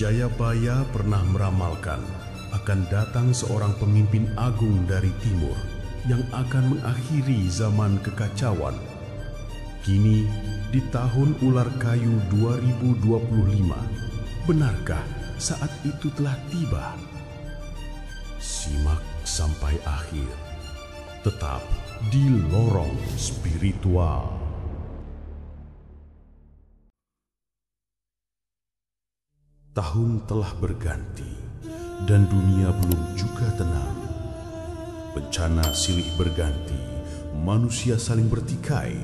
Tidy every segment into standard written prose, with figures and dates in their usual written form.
Jayabaya pernah meramalkan akan datang seorang pemimpin agung dari timur yang akan mengakhiri zaman kekacauan. Kini di tahun ular kayu 2025, benarkah saat itu telah tiba? Simak sampai akhir, tetap di Lorong Spiritual. Tahun telah berganti dan dunia belum juga tenang. Bencana silih berganti, manusia saling bertikai,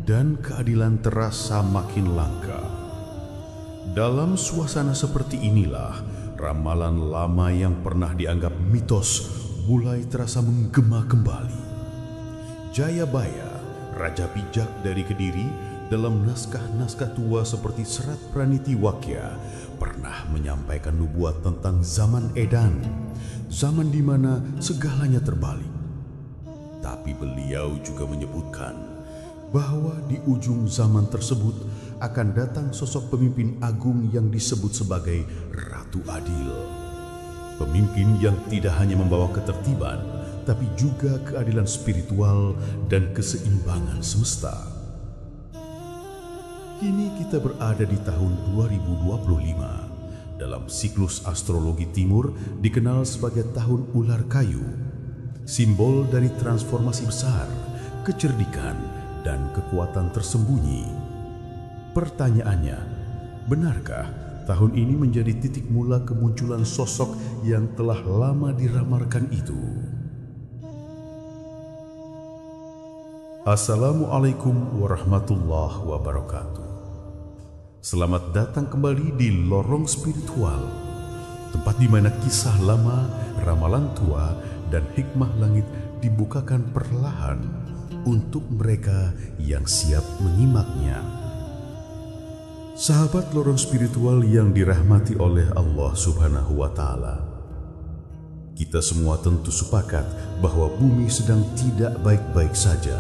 dan keadilan terasa makin langka. Dalam suasana seperti inilah, ramalan lama yang pernah dianggap mitos mulai terasa menggema kembali. Jayabaya, raja bijak dari Kediri, dalam naskah-naskah tua seperti Serat Pranitiwakya, pernah menyampaikan nubuat tentang zaman Edan, zaman di mana segalanya terbalik. Tapi beliau juga menyebutkan bahwa di ujung zaman tersebut akan datang sosok pemimpin agung yang disebut sebagai Ratu Adil. Pemimpin yang tidak hanya membawa ketertiban, tapi juga keadilan spiritual dan keseimbangan semesta. Kini kita berada di tahun 2025. Dalam siklus astrologi timur dikenal sebagai tahun ular kayu, simbol dari transformasi besar, kecerdikan, dan kekuatan tersembunyi. Pertanyaannya, benarkah tahun ini menjadi titik mula kemunculan sosok yang telah lama diramalkan itu? Assalamualaikum warahmatullahi wabarakatuh. Selamat datang kembali di Lorong Spiritual, tempat di mana kisah lama, ramalan tua, dan hikmah langit dibukakan perlahan untuk mereka yang siap menyimaknya. Sahabat Lorong Spiritual yang dirahmati oleh Allah Subhanahu wa Ta'ala, kita semua tentu sepakat bahwa bumi sedang tidak baik-baik saja.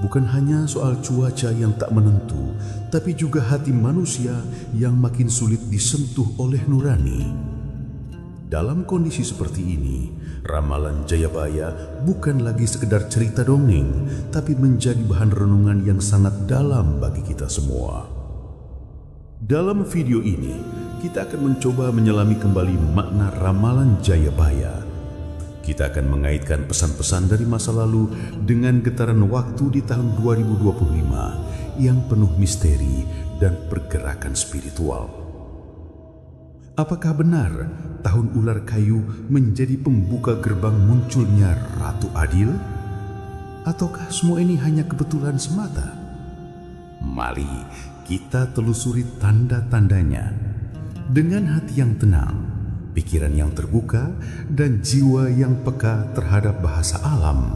Bukan hanya soal cuaca yang tak menentu, tapi juga hati manusia yang makin sulit disentuh oleh nurani. Dalam kondisi seperti ini, ramalan Jayabaya bukan lagi sekedar cerita dongeng, tapi menjadi bahan renungan yang sangat dalam bagi kita semua. Dalam video ini, kita akan mencoba menyelami kembali makna ramalan Jayabaya. Kita akan mengaitkan pesan-pesan dari masa lalu dengan getaran waktu di tahun 2025 yang penuh misteri dan pergerakan spiritual. Apakah benar tahun ular kayu menjadi pembuka gerbang munculnya Ratu Adil? Ataukah semua ini hanya kebetulan semata? Mari kita telusuri tanda-tandanya dengan hati yang tenang, pikiran yang terbuka, dan jiwa yang peka terhadap bahasa alam.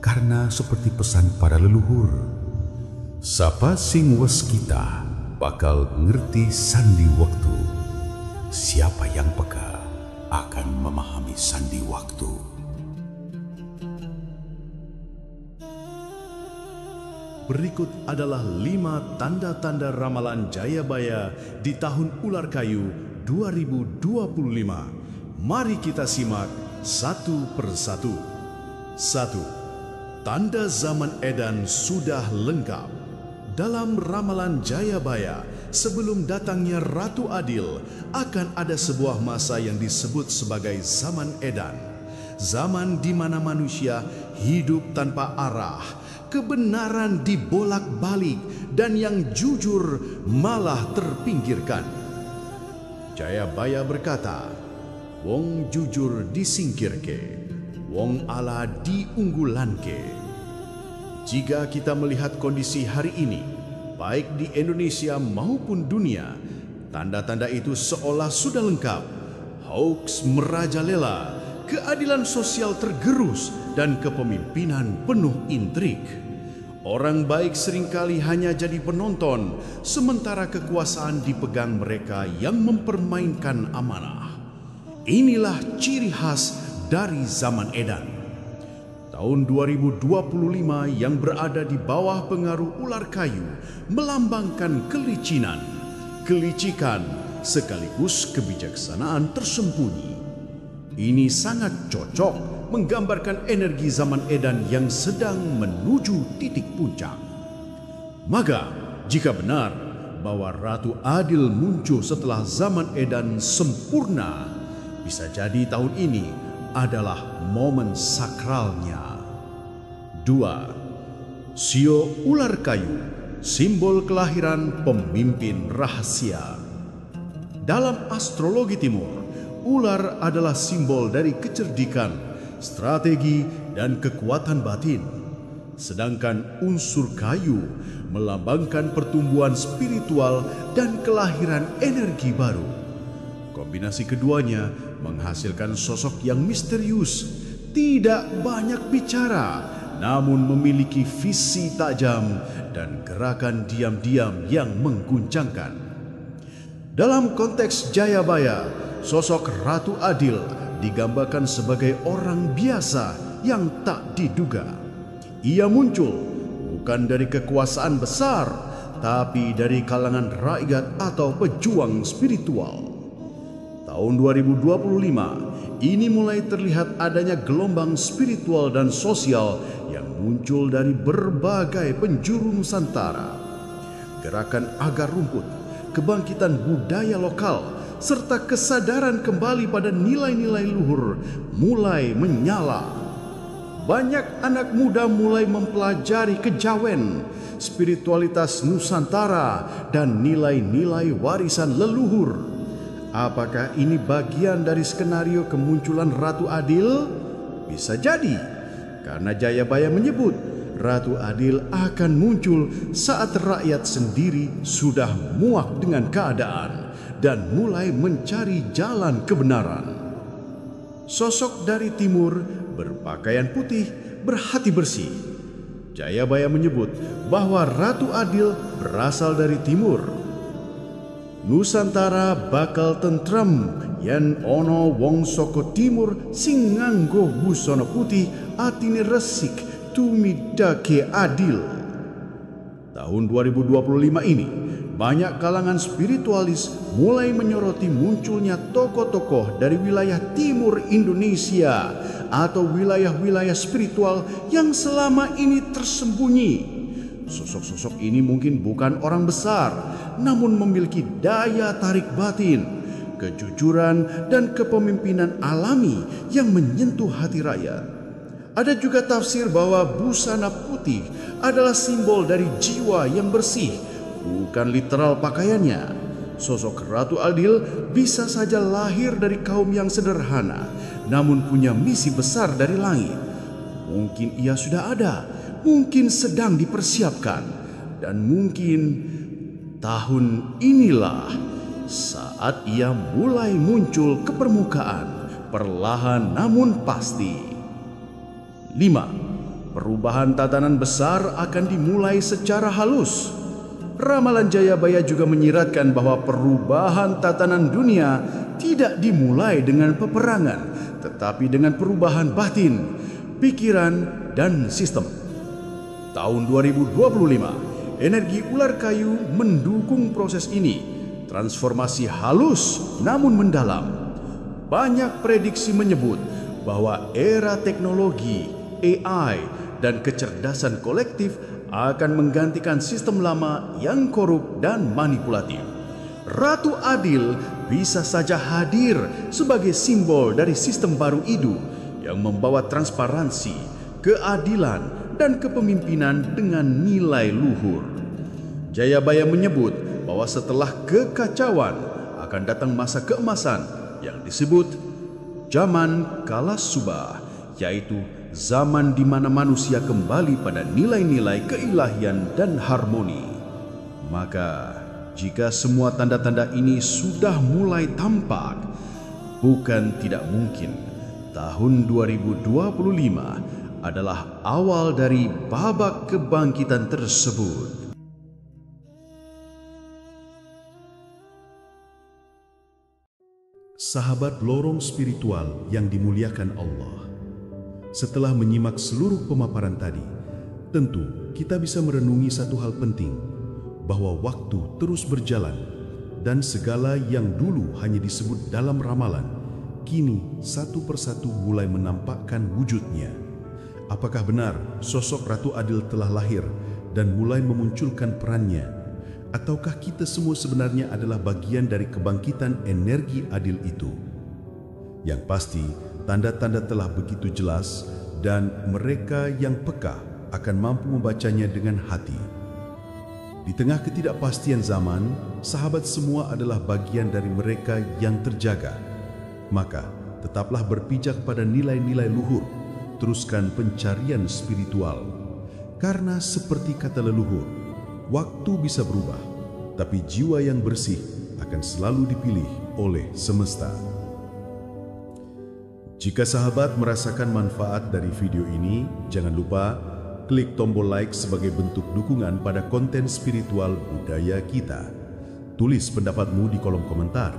Karena seperti pesan para leluhur, sapa sing wes kita bakal ngerti sandi waktu. Siapa yang peka akan memahami sandi waktu. Berikut adalah 5 tanda-tanda ramalan Jayabaya di tahun ular kayu 2025. Mari kita simak satu persatu. 1. Tanda zaman Edan sudah lengkap. Dalam ramalan Jayabaya, sebelum datangnya Ratu Adil, akan ada sebuah masa yang disebut sebagai zaman Edan. Zaman di mana manusia hidup tanpa arah, kebenaran dibolak-balik, dan yang jujur malah terpinggirkan. Jayabaya berkata, wong jujur disingkirke, wong ala diunggulanke. Jika kita melihat kondisi hari ini, baik di Indonesia maupun dunia, tanda-tanda itu seolah sudah lengkap. Hoax merajalela, keadilan sosial tergerus, dan kepemimpinan penuh intrik. Orang baik seringkali hanya jadi penonton, sementara kekuasaan dipegang mereka yang mempermainkan amanah. Inilah ciri khas dari zaman Edan. Tahun 2025 yang berada di bawah pengaruh ular kayu melambangkan kelicinan, kelicikan, sekaligus kebijaksanaan tersembunyi. Ini sangat cocok menggambarkan energi zaman Edan yang sedang menuju titik puncak. Maka, jika benar bahwa Ratu Adil muncul setelah zaman Edan sempurna, bisa jadi tahun ini adalah momen sakralnya. 2. Sio ular kayu, simbol kelahiran pemimpin rahasia. Dalam astrologi timur, ular adalah simbol dari kecerdikan, strategi, dan kekuatan batin. Sedangkan unsur kayu melambangkan pertumbuhan spiritual dan kelahiran energi baru. Kombinasi keduanya menghasilkan sosok yang misterius, tidak banyak bicara, namun memiliki visi tajam dan gerakan diam-diam yang mengguncangkan. Dalam konteks Jayabaya, sosok Ratu Adil digambarkan sebagai orang biasa yang tak diduga. Ia muncul bukan dari kekuasaan besar, tapi dari kalangan rakyat atau pejuang spiritual. Tahun 2025, ini mulai terlihat adanya gelombang spiritual dan sosial yang muncul dari berbagai penjuru Nusantara. Gerakan agar rumput, kebangkitan budaya lokal, serta kesadaran kembali pada nilai-nilai luhur mulai menyala. Banyak anak muda mulai mempelajari kejawen, spiritualitas Nusantara, dan nilai-nilai warisan leluhur. Apakah ini bagian dari skenario kemunculan Ratu Adil? Bisa jadi, karena Jayabaya menyebut Ratu Adil akan muncul saat rakyat sendiri sudah muak dengan keadaan dan mulai mencari jalan kebenaran. Sosok dari timur berpakaian putih, berhati bersih. Jayabaya menyebut bahwa Ratu Adil berasal dari timur. Nusantara bakal tentrem yen ono wong saka timur sing nganggo busana putih atine resik tumidake adil. Tahun 2025 ini, banyak kalangan spiritualis mulai menyoroti munculnya tokoh-tokoh dari wilayah timur Indonesia atau wilayah-wilayah spiritual yang selama ini tersembunyi. Sosok-sosok ini mungkin bukan orang besar, namun memiliki daya tarik batin, kejujuran, dan kepemimpinan alami yang menyentuh hati rakyat. Ada juga tafsir bahwa busana putih adalah simbol dari jiwa yang bersih, bukan literal pakaiannya. Sosok Ratu Adil bisa saja lahir dari kaum yang sederhana, namun punya misi besar dari langit. Mungkin ia sudah ada, mungkin sedang dipersiapkan, dan mungkin tahun inilah saat ia mulai muncul ke permukaan, perlahan namun pasti. 5. Perubahan tatanan besar akan dimulai secara halus. Ramalan Jayabaya juga menyiratkan bahwa perubahan tatanan dunia tidak dimulai dengan peperangan, tetapi dengan perubahan batin, pikiran, dan sistem. Tahun 2025, energi ular kayu mendukung proses ini. Transformasi halus namun mendalam. Banyak prediksi menyebut bahwa era teknologi, AI, dan kecerdasan kolektif akan menggantikan sistem lama yang korup dan manipulatif. Ratu Adil bisa saja hadir sebagai simbol dari sistem baru itu yang membawa transparansi, keadilan, dan kepemimpinan dengan nilai luhur. Jayabaya menyebut bahwa setelah kekacauan akan datang masa keemasan yang disebut zaman Kalasubah, yaitu zaman di mana manusia kembali pada nilai-nilai keilahian dan harmoni. Maka, jika semua tanda-tanda ini sudah mulai tampak, bukan tidak mungkin tahun 2025 adalah awal dari babak kebangkitan tersebut. Sahabat lorong spiritual yang dimuliakan Allah, setelah menyimak seluruh pemaparan tadi, tentu kita bisa merenungi satu hal penting, bahwa waktu terus berjalan dan segala yang dulu hanya disebut dalam ramalan, kini satu persatu mulai menampakkan wujudnya. Apakah benar sosok Ratu Adil telah lahir dan mulai memunculkan perannya? Ataukah kita semua sebenarnya adalah bagian dari kebangkitan energi adil itu? Yang pasti, tanda-tanda telah begitu jelas dan mereka yang peka akan mampu membacanya dengan hati. Di tengah ketidakpastian zaman, sahabat semua adalah bagian dari mereka yang terjaga. Maka, tetaplah berpijak pada nilai-nilai luhur, teruskan pencarian spiritual. Karena seperti kata leluhur, waktu bisa berubah, tapi jiwa yang bersih akan selalu dipilih oleh semesta. Jika sahabat merasakan manfaat dari video ini, jangan lupa klik tombol like sebagai bentuk dukungan pada konten spiritual budaya kita. Tulis pendapatmu di kolom komentar.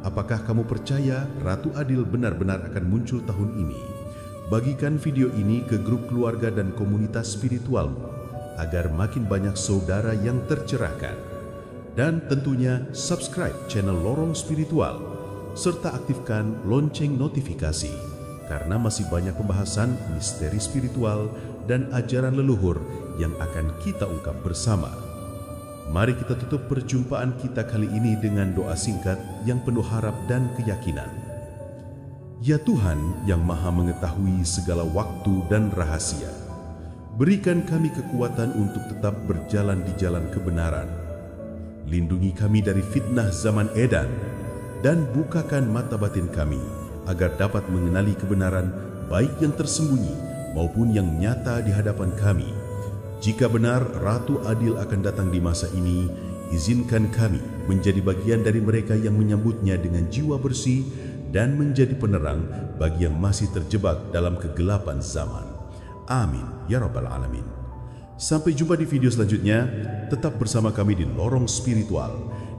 Apakah kamu percaya Ratu Adil benar-benar akan muncul tahun ini? Bagikan video ini ke grup keluarga dan komunitas spiritualmu agar makin banyak saudara yang tercerahkan. Dan tentunya subscribe channel Lorong Spiritual serta aktifkan lonceng notifikasi karena masih banyak pembahasan misteri spiritual dan ajaran leluhur yang akan kita ungkap bersama. Mari kita tutup perjumpaan kita kali ini dengan doa singkat yang penuh harap dan keyakinan. Ya Tuhan yang Maha mengetahui segala waktu dan rahasia, berikan kami kekuatan untuk tetap berjalan di jalan kebenaran. Lindungi kami dari fitnah zaman edan dan bukakan mata batin kami agar dapat mengenali kebenaran baik yang tersembunyi maupun yang nyata di hadapan kami. Jika benar Ratu Adil akan datang di masa ini, izinkan kami menjadi bagian dari mereka yang menyambutnya dengan jiwa bersih dan menjadi penerang bagi yang masih terjebak dalam kegelapan zaman. Amin ya Rabbal Alamin. Sampai jumpa di video selanjutnya. Tetap bersama kami di Lorong Spiritual,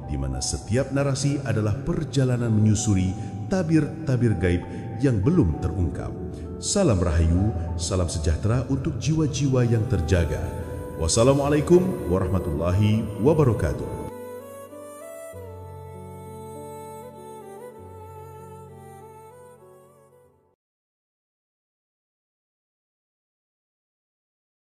di mana setiap narasi adalah perjalanan menyusuri tabir-tabir gaib yang belum terungkap. Salam Rahayu, salam sejahtera untuk jiwa-jiwa yang terjaga. Wassalamualaikum warahmatullahi wabarakatuh.